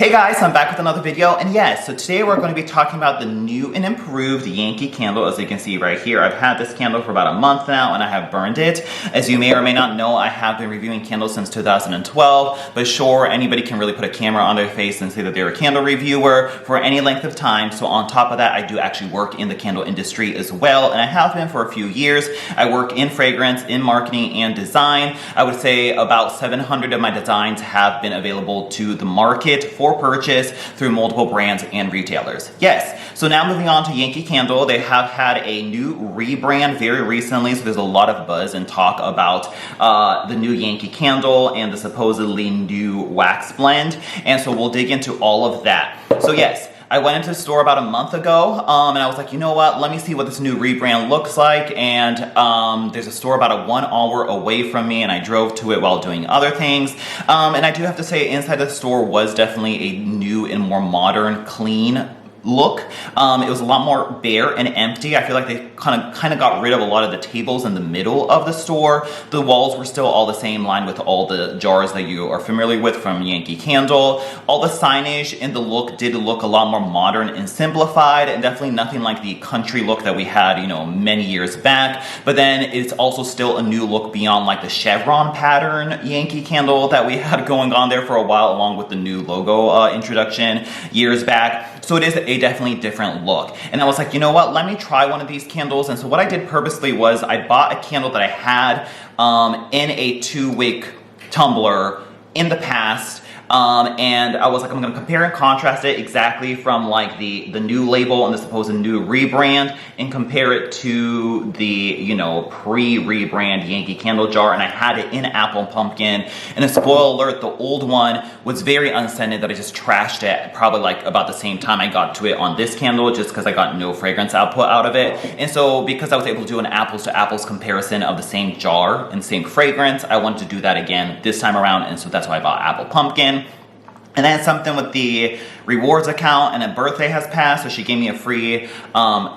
Hey guys, I'm back with another video, and yes, so today we're going to be talking about the new and improved Yankee Candle. As you can see right here, I've had this candle for about a month now and I have burned it. As you may or may not know, I have been reviewing candles since 2012, but sure, anybody can really put a camera on their face and say that they're a candle reviewer for any length of time. So on top of that, I do actually work in the candle industry as well, and I have been for a few years. I work in fragrance, in marketing, and design. I would say about 700 of my designs have been available to the market for purchase through multiple brands and retailers. Yes, so now moving on to Yankee Candle, they have had a new rebrand very recently, so there's a lot of buzz and talk about the new Yankee Candle and the supposedly new wax blend, and so we'll dig into all of that. So yes, I went into the store about a month ago, and I was like, you know what, let me see what this new rebrand looks like, and there's a store about a 1 hour away from me, and I drove to it while doing other things, and I do have to say, inside the store was definitely a new and more modern, clean look. It was a lot more bare and empty. I feel like they kind of got rid of a lot of the tables in the middle of the store. The walls were still all the same, lined with all the jars that you are familiar with from Yankee Candle. All the signage and the look did look a lot more modern and simplified, and definitely nothing like the country look that we had, you know, many years back. But then it's also still a new look beyond like the chevron pattern Yankee Candle that we had going on there for a while, along with the new logo introduction years back. So it is a definitely different look. And I was like, you know what, let me try one of these candles. And so what I did purposely was I bought a candle that I had in a 2-wick tumbler in the past. And I was like, I'm going to compare and contrast it exactly from like the new label and the supposed new rebrand, and compare it to the, you know, pre-rebrand Yankee Candle jar. And I had it in apple pumpkin, and a spoiler alert, the old one was very unscented that I just trashed it probably like about the same time I got to it on this candle, just because I got no fragrance output out of it. And so because I was able to do an apples to apples comparison of the same jar and same fragrance, I wanted to do that again this time around, and so that's why I bought apple pumpkin. And then something with the rewards account, and a birthday has passed, so she gave me a free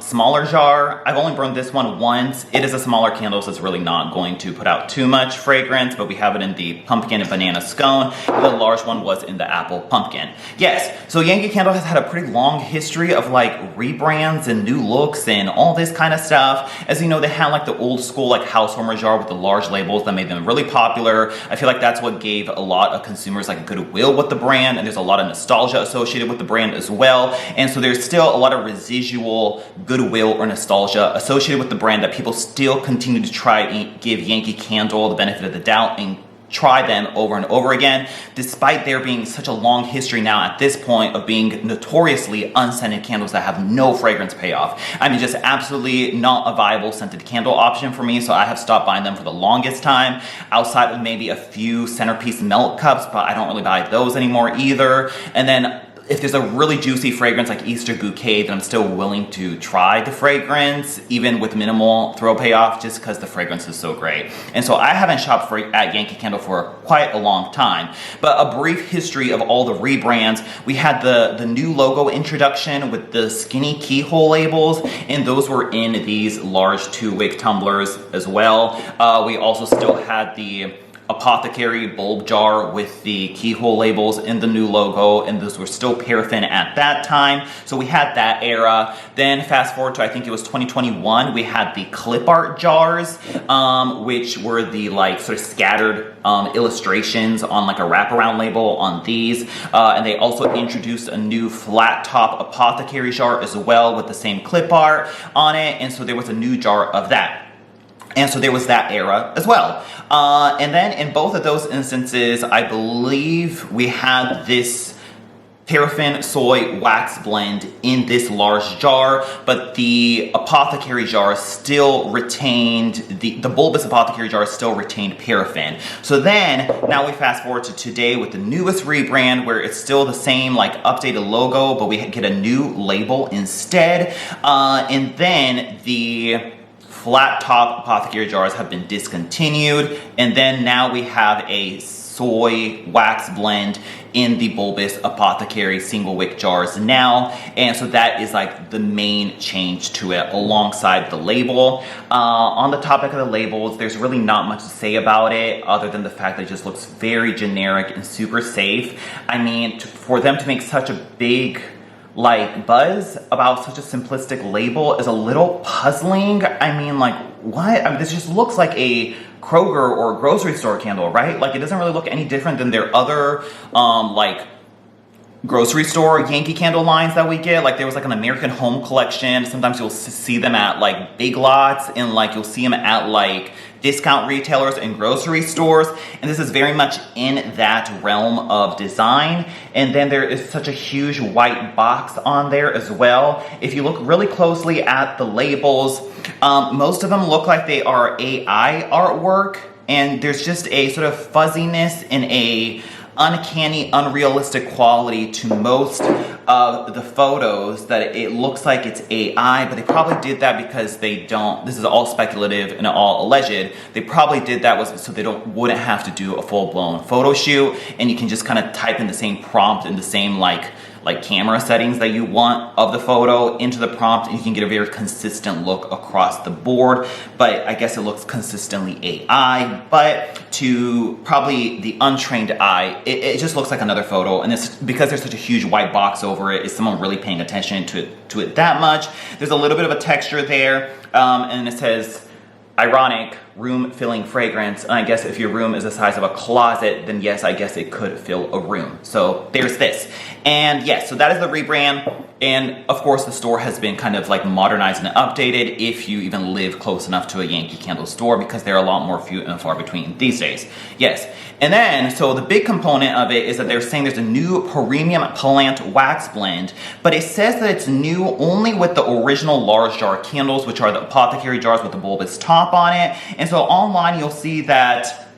smaller jar. I've only burned this one once. It is a smaller candle, so it's really not going to put out too much fragrance, but we have it in the Pumpkin Banana Scone. The large one was in the apple pumpkin. Yes, so Yankee Candle has had a pretty long history of like rebrands and new looks and all this kind of stuff. As you know, they had like the old school like house warmer jar with the large labels that made them really popular. I feel like that's what gave a lot of consumers like goodwill with the brand, and there's a lot of nostalgia associated with the brand as well. And so there's still a lot of residual goodwill or nostalgia associated with the brand that people still continue to try and give Yankee Candle the benefit of the doubt and try them over and over again, despite there being such a long history now at this point of being notoriously unscented candles that have no fragrance payoff. I mean, just absolutely not a viable scented candle option for me, so I have stopped buying them for the longest time, outside of maybe a few centerpiece melt cups, but I don't really buy those anymore either. And then if there's a really juicy fragrance like Easter Bouquet, then I'm still willing to try the fragrance, even with minimal throw payoff, just because the fragrance is so great. And so I haven't shopped at Yankee Candle for quite a long time. But a brief history of all the rebrands. We had the new logo introduction with the skinny keyhole labels, and those were in these large 2-wick tumblers as well. We also still had the apothecary bulb jar with the keyhole labels in the new logo, and those were still paraffin at that time, so we had that era. Then fast forward to, I think it was 2021, we had the clip art jars, which were the like sort of scattered illustrations on like a wraparound label on these, and they also introduced a new flat top apothecary jar as well with the same clip art on it, and so there was a new jar of that. And so there was that era as well. And then in both of those instances, I believe we had this paraffin soy wax blend in this large jar, but the apothecary jar still retained, the bulbous apothecary jar still retained paraffin. So then, now we fast forward to today with the newest rebrand, where it's still the same like updated logo, but we get a new label instead. And then the flat top apothecary jars have been discontinued, and then now we have a soy wax blend in the bulbous apothecary single wick jars now, and so that is like the main change to it alongside the label. On the topic of the labels, there's really not much to say about it other than the fact that it just looks very generic and super safe. I mean, for them to make such a big like buzz about such a simplistic label is a little puzzling. I mean, like, what? I mean, this just looks like a Kroger or grocery store candle, right? Like, it doesn't really look any different than their other like grocery store Yankee Candle lines that we get. Like, there was like an American Home collection. Sometimes you'll see them at like Big Lots, and like you'll see them at like discount retailers and grocery stores, and this is very much in that realm of design. And then there is such a huge white box on there as well. If you look really closely at the labels, most of them look like they are AI artwork, and there's just a sort of fuzziness and a uncanny, unrealistic quality to most of the photos that it looks like it's AI, but they probably did that because they don't, this is all speculative and all alleged, they probably did that so they wouldn't have to do a full-blown photo shoot, and you can just kind of type in the same prompt and the same like camera settings that you want of the photo into the prompt, and you can get a very consistent look across the board. But I guess it looks consistently AI, but to probably the untrained eye, it just looks like another photo. And it's because there's such a huge white box over it, is someone really paying attention to it that much? There's a little bit of a texture there, and it says ironic room filling fragrance. And I guess if your room is the size of a closet, then yes, I guess it could fill a room. So there's this. And yes, so that is the rebrand. And of course the store has been kind of like modernized and updated if you even live close enough to a Yankee Candle store, because they're a lot more few and far between these days. Yes. And then, so the big component of it is that they're saying there's a new premium plant wax blend, but it says that it's new only with the original large jar candles, which are the apothecary jars with the bulbous top on it. And so online you'll see that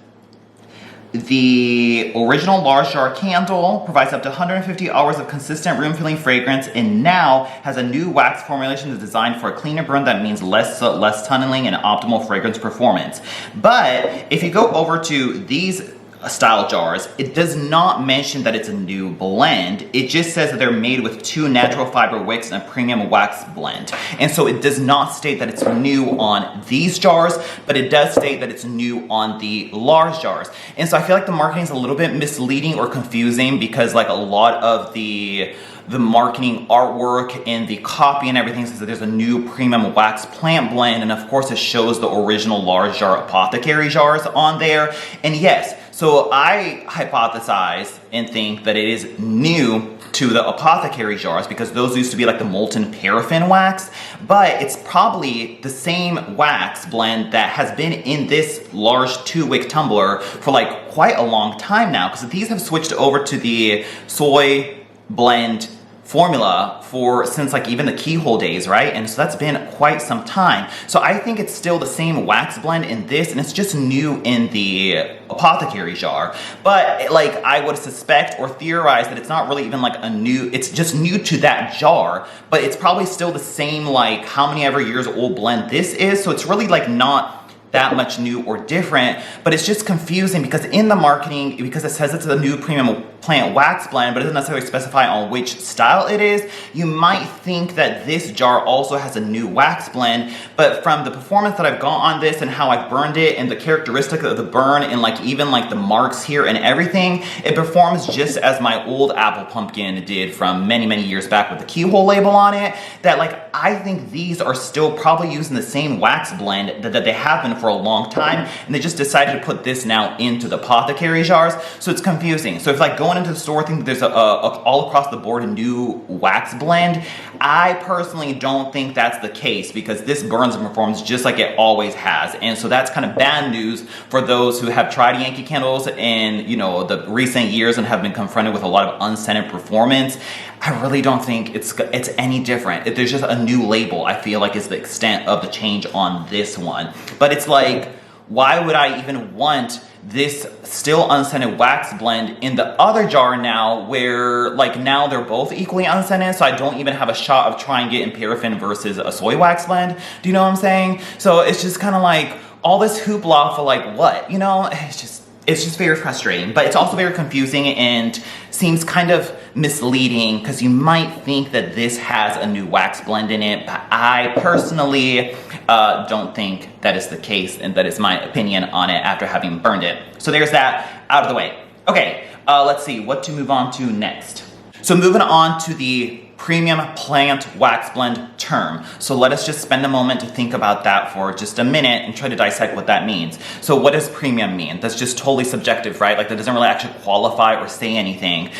the original large jar candle provides up to 150 hours of consistent room filling fragrance, and now has a new wax formulation that's designed for a cleaner burn that means less tunneling and optimal fragrance performance. But if you go over to these style jars, it does not mention that it's a new blend. It just says that they're made with 2 natural fiber wicks and a premium wax blend. And so it does not state that it's new on these jars, but it does state that it's new on the large jars. And so I feel like the marketing is a little bit misleading or confusing, because like a lot of the marketing artwork and the copy and everything says that there's a new premium wax plant blend, and of course it shows the original large jar apothecary jars on there. And yes, so I hypothesize and think that it is new to the apothecary jars, because those used to be like the molten paraffin wax, but it's probably the same wax blend that has been in this large 2-wick tumbler for like quite a long time now, because these have switched over to the soy blend formula since like even the keyhole days, right? And so that's been quite some time. So I think it's still the same wax blend in this, and it's just new in the apothecary jar. But like I would suspect or theorize that it's not really even like it's just new to that jar, but it's probably still the same like how many ever years old blend this is. So it's really like not that much new or different, but it's just confusing because in the marketing, because it says it's a new premium plant wax blend, but it doesn't necessarily specify on which style it is, you might think that this jar also has a new wax blend. But from the performance that I've got on this and how I've burned it and the characteristic of the burn and like even like the marks here and everything, it performs just as my old apple pumpkin did from many years back with the keyhole label on it. That like I think these are still probably using the same wax blend that they have been for a long time, and they just decided to put this now into the apothecary jars. So it's confusing. So if like going into the store thinking there's all across the board a new wax blend, I personally don't think that's the case, because this burns and performs just like it always has. And so that's kind of bad news for those who have tried Yankee Candles in, you know, the recent years and have been confronted with a lot of unscented performance. I really don't think it's any different. If there's just a new label, I feel like is the extent of the change on this one. But it's like, why would I even want this still unscented wax blend in the other jar now, where like now they're both equally unscented, so I don't even have a shot of trying it in paraffin versus a soy wax blend? Do you know what I'm saying? So it's just kind of like all this hoopla for like what? You know, it's just, it's just very frustrating, but it's also very confusing and seems kind of misleading because you might think that this has a new wax blend in it, but I personally don't think that is the case, and that is my opinion on it after having burned it. So there's that out of the way. Okay, let's see what to move on to next. So moving on to the premium plant wax blend term. So let us just spend a moment to think about that for just a minute and try to dissect what that means. So what does premium mean? That's just totally subjective, right? Like that doesn't really actually qualify or say anything.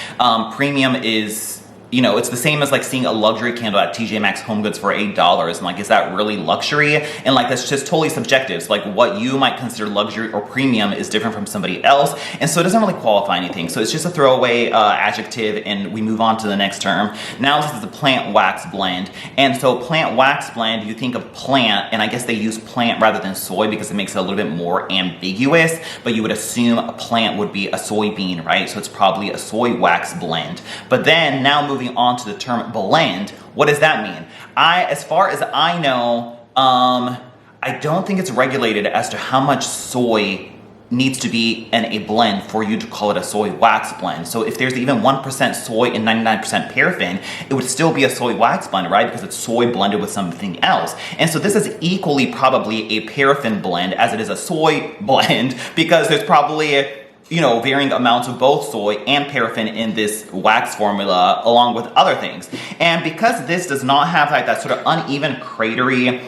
Premium is, you know, it's the same as like seeing a luxury candle at TJ Maxx Home Goods for $8 and like, is that really luxury? And like, that's just totally subjective. So like what you might consider luxury or premium is different from somebody else. And so it doesn't really qualify anything. So it's just a throwaway adjective, and we move on to the next term. Now this is a plant wax blend. And so plant wax blend, you think of plant, and I guess they use plant rather than soy because it makes it a little bit more ambiguous, but you would assume a plant would be a soybean, right? So it's probably a soy wax blend. But then now moving on to the term blend, what does that mean? As far as I know, I don't think it's regulated as to how much soy needs to be in a blend for you to call it a soy wax blend. So if there's even 1% soy and 99% paraffin, it would still be a soy wax blend, right? Because it's soy blended with something else. And so this is equally probably a paraffin blend as it is a soy blend, because there's probably varying amounts of both soy and paraffin in this wax formula, along with other things. And because this does not have like that sort of uneven cratery,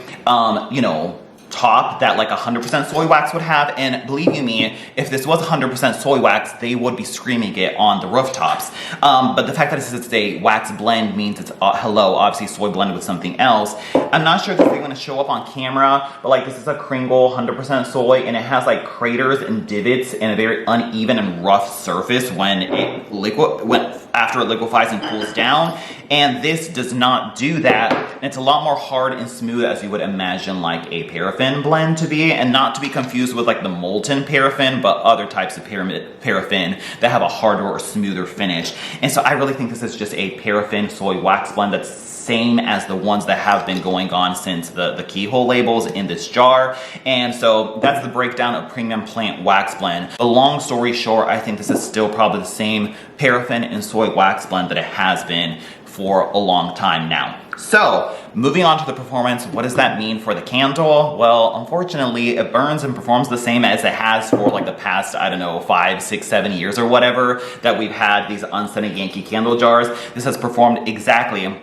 top that like 100% soy wax would have, and believe you me, if this was 100% soy wax, they would be screaming it on the rooftops. But the fact that it's a wax blend means it's obviously soy blended with something else. I'm not sure if this is going to show up on camera, but like this is a Kringle 100% soy, and it has like craters and divots and a very uneven and rough surface when after it liquefies and cools down. And this does not do that. And it's a lot more hard and smooth as you would imagine like a paraffin blend to be, and not to be confused with like the molten paraffin, but other types of paraffin that have a harder or smoother finish. And so I really think this is just a paraffin soy wax blend that's same as the ones that have been going on since the keyhole labels in this jar. And so that's the breakdown of premium plant wax blend. But long story short, I think this is still probably the same paraffin and soy wax blend that it has been for a long time now. So moving on to the performance, what does that mean for the candle? Well, unfortunately, it burns and performs the same as it has for like the past, 5, 6, 7 years or whatever that we've had these unscented Yankee Candle jars. This has performed exactly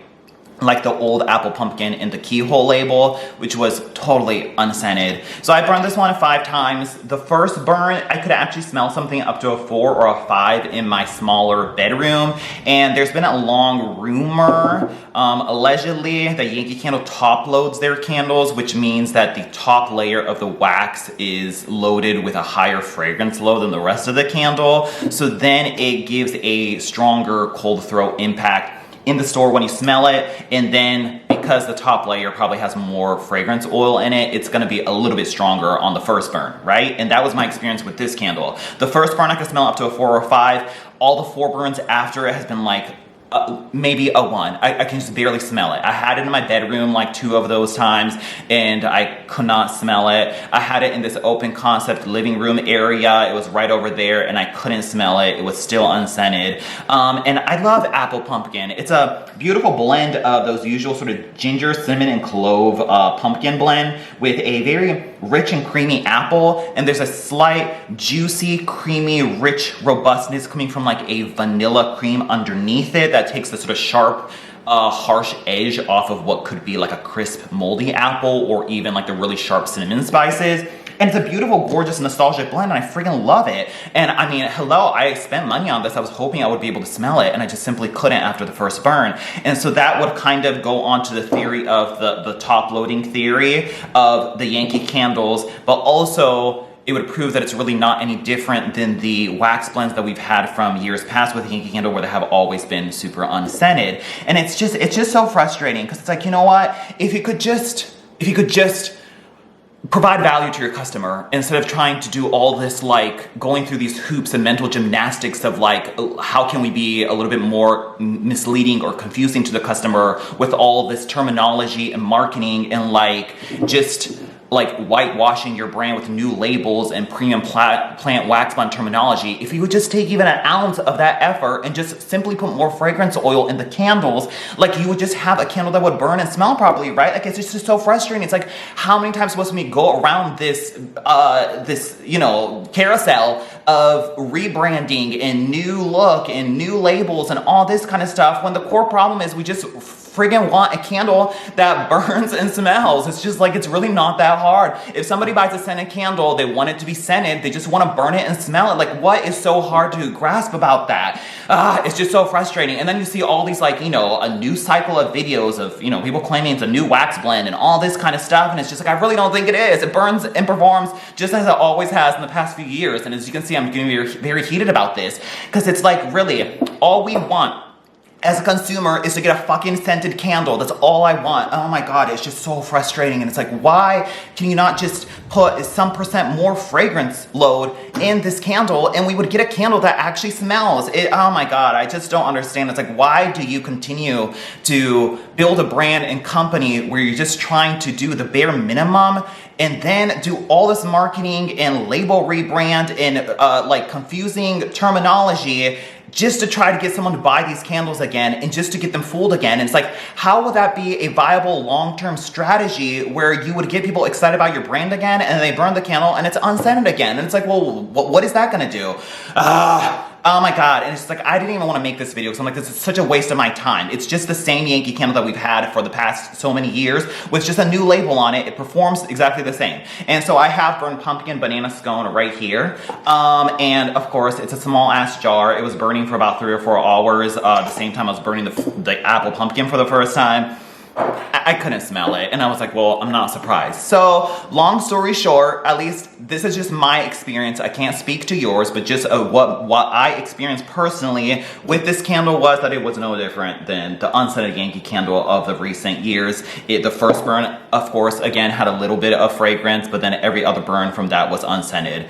like the old apple pumpkin in the keyhole label, which was totally unscented. So I burned this one 5 times. The first burn, I could actually smell something up to a 4 or a 5 in my smaller bedroom. And there's been a long rumor, allegedly, that Yankee Candle top loads their candles, which means that the top layer of the wax is loaded with a higher fragrance load than the rest of the candle. So then it gives a stronger cold throat impact in the store when you smell it, and then because the top layer probably has more fragrance oil in it, it's gonna be a little bit stronger on the first burn, right? And that was my experience with this candle. The first burn I could smell up to a 4 or 5. All the 4 burns after it has been like maybe a 1. I can just barely smell it. I had it in my bedroom like 2 of those times, and I could not smell it. I had it in this open concept living room area. It was right over there, and I couldn't smell it. It was still unscented. And I love apple pumpkin. It's a beautiful blend of those usual sort of ginger, cinnamon, and clove pumpkin blend with a very rich and creamy apple, and there's a slight juicy, creamy, rich robustness coming from like a vanilla cream underneath it that takes the sort of sharp, harsh edge off of what could be like a crisp, moldy apple, or even like the really sharp cinnamon spices. And it's a beautiful, gorgeous, nostalgic blend, and I freaking love it. And I mean, I spent money on this. I was hoping I would be able to smell it, and I just simply couldn't after the first burn. And so that would kind of go on to the theory of the top loading theory of the Yankee Candles, but also it would prove that it's really not any different than the wax blends that we've had from years past with Yankee Candle, where they have always been super unscented. And it's just so frustrating, because it's like, you know what? If you could just provide value to your customer instead of trying to do all this like going through these hoops and mental gymnastics of like, how can we be a little bit more misleading or confusing to the customer with all this terminology and marketing, and like just like whitewashing your brand with new labels and premium plant wax blend terminology, if you would just take even an ounce of that effort and just simply put more fragrance oil in the candles, like you would just have a candle that would burn and smell properly, right? Like it's just so frustrating. It's like, how many times must we go around this, you know, carousel of rebranding and new look and new labels and all this kind of stuff, when the core problem is we just friggin' want a candle that burns and smells. It's just like, it's really not that hard. If somebody buys a scented candle, they want it to be scented, they just want to burn it and smell it. Like, what is so hard to grasp about that? It's just so frustrating. And then you see all these, like, you know, a new cycle of videos of, you know, people claiming it's a new wax blend and all this kind of stuff, and it's just like, I really don't think it is. It burns and performs just as it always has in the past few years. And as you can see, I'm getting very heated about this, because it's like, really, all we want as a consumer is to get a fucking scented candle. That's all I want. Oh my God, it's just so frustrating. And it's like, why can you not just put some percent more fragrance load in this candle and we would get a candle that actually smells? Oh my God, I just don't understand. It's like, why do you continue to build a brand and company where you're just trying to do the bare minimum and then do all this marketing and label rebrand and like confusing terminology just to try to get someone to buy these candles again and just to get them fooled again? And it's like, how would that be a viable long-term strategy where you would get people excited about your brand again and they burn the candle and it's unscented again? And it's like, well, what is that gonna do? Oh my God, and it's just like, I didn't even want to make this video because I'm like, this is such a waste of my time. It's just the same Yankee Candle that we've had for the past so many years with just a new label on it. It performs exactly the same. And so I have burned Pumpkin Banana Scone right here. And of course, it's a small ass jar. It was burning for about 3 or 4 hours. The same time I was burning the apple pumpkin for the first time. I couldn't smell it, and I was like, well, I'm not surprised. So, long story short, at least this is just my experience. I can't speak to yours, but just what I experienced personally with this candle was that it was no different than the unscented Yankee Candle of the recent years. The first burn, of course, again, had a little bit of fragrance, but then every other burn from that was unscented.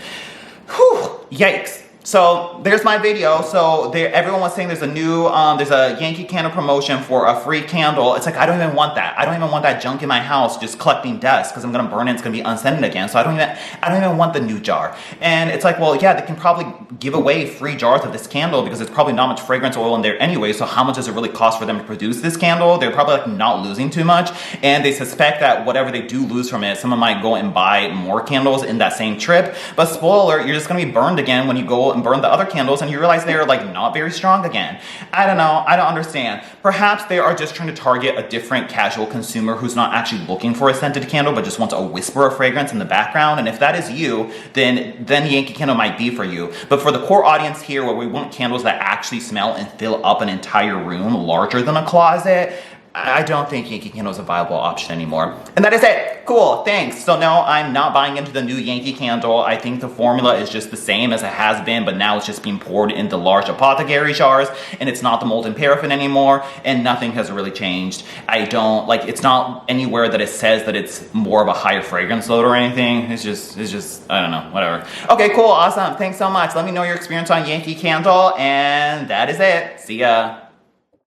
Whew, yikes. So there's my video. So everyone was saying there's a Yankee Candle promotion for a free candle. It's like, I don't even want that. I don't even want that junk in my house just collecting dust because I'm gonna burn it. It's gonna be unscented again. So I don't even want the new jar. And it's like, well, yeah, they can probably give away free jars of this candle because there's probably not much fragrance oil in there anyway. So how much does it really cost for them to produce this candle? They're probably like not losing too much. And they suspect that whatever they do lose from it, someone might go and buy more candles in that same trip. But spoiler, you're just gonna be burned again when you go and burn the other candles and you realize they're like not very strong again. I don't know. I don't understand. Perhaps they are just trying to target a different casual consumer who's not actually looking for a scented candle but just wants a whisper of fragrance in the background. And if that is you, then Yankee Candle might be for you. But for the core audience here where we want candles that actually smell and fill up an entire room larger than a closet, I don't think Yankee Candle is a viable option anymore. And that is it. Cool, thanks. So no, I'm not buying into the new Yankee Candle. I think the formula is just the same as it has been, but now it's just being poured into large apothecary jars, and it's not the molten paraffin anymore, and nothing has really changed. It's not anywhere that it says that it's more of a higher fragrance load or anything. It's just, I don't know, whatever. Okay, cool, awesome. Thanks so much. Let me know your experience on Yankee Candle, and that is it. See ya.